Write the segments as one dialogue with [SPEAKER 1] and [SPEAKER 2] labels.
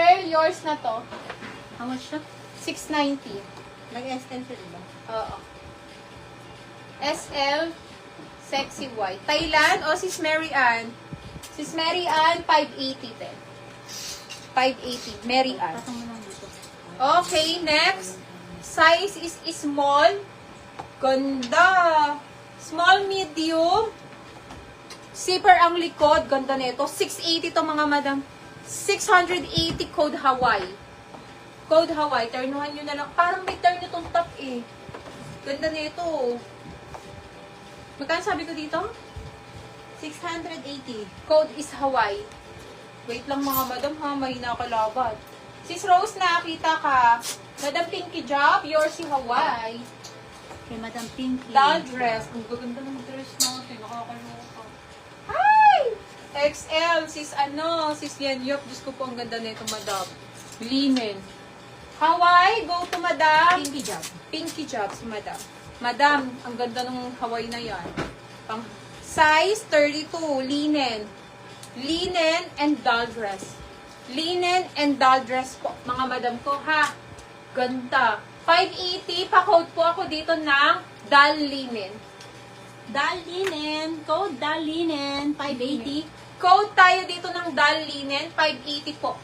[SPEAKER 1] Girl, yours na to.
[SPEAKER 2] How much siya?
[SPEAKER 1] 690.
[SPEAKER 2] Nag-SL siya, diba?
[SPEAKER 1] Oo. SL, sexy white. Thailand o Sis Mary Ann? Sis Mary Ann, 580 din. 580. Mary Ann.
[SPEAKER 2] Patong mo lang dito.
[SPEAKER 1] Okay, next. Size is small. Ganda. Small, medium. Zipper ang likod. Ganda nito. 680 to mga madam. 680 code Hawaii. Code Hawaii. Turnuhan nyo na lang. Parang may turn itong top eh. Ganda nito. Magkano sabi ko dito?
[SPEAKER 2] 680.
[SPEAKER 1] Code is Hawaii. Wait lang mga madam ha. Mahina ka laban. Sis Rose, nakakita ka. Madam Pinky Job, yours si Hawaii.
[SPEAKER 2] Kay Madam Pinky.
[SPEAKER 1] Down dress. Ang gaganda ng dress natin. Nakakaloka. Hi! XL. Sis Sis Yenyop. Diyos ko po, ang ganda nito, madam. Linen. Hawaii, go to madam.
[SPEAKER 2] Pinky Job.
[SPEAKER 1] Pinky Job si madam. Madam, ang ganda ng Hawaii na yan. Pang size 32. Linen. Linen and doll dress. Linen and doll dress po, mga madam ko, ha? Ganda. 580, pa-code po ako dito ng doll linen.
[SPEAKER 2] Dal Linen. Code Dal Linen. 580.
[SPEAKER 1] Code tayo dito ng doll linen, 580 po.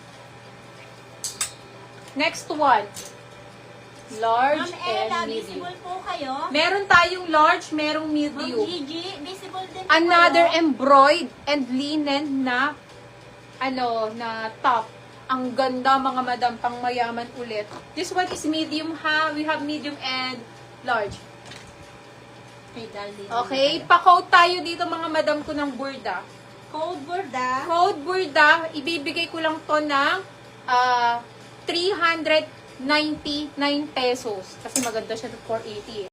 [SPEAKER 1] Next one. Large
[SPEAKER 2] Ma'am Ella,
[SPEAKER 1] and medium.
[SPEAKER 2] visible po kayo.
[SPEAKER 1] Meron tayong large, merong
[SPEAKER 2] Ma'am
[SPEAKER 1] medium.
[SPEAKER 2] Gigi, visible din po
[SPEAKER 1] Another
[SPEAKER 2] kayo.
[SPEAKER 1] embroidered and linen na na top. Ang ganda mga madam, pang mayaman ulit. This one is medium ha. We have medium and large.
[SPEAKER 2] Kay Dal Linen.
[SPEAKER 1] Okay, pa-code tayo dito mga madam ko ng burda.
[SPEAKER 2] Code Borda.
[SPEAKER 1] Code burda, ibibigay ko lang to ng 399 pesos. Kasi maganda siya ng 480 eh.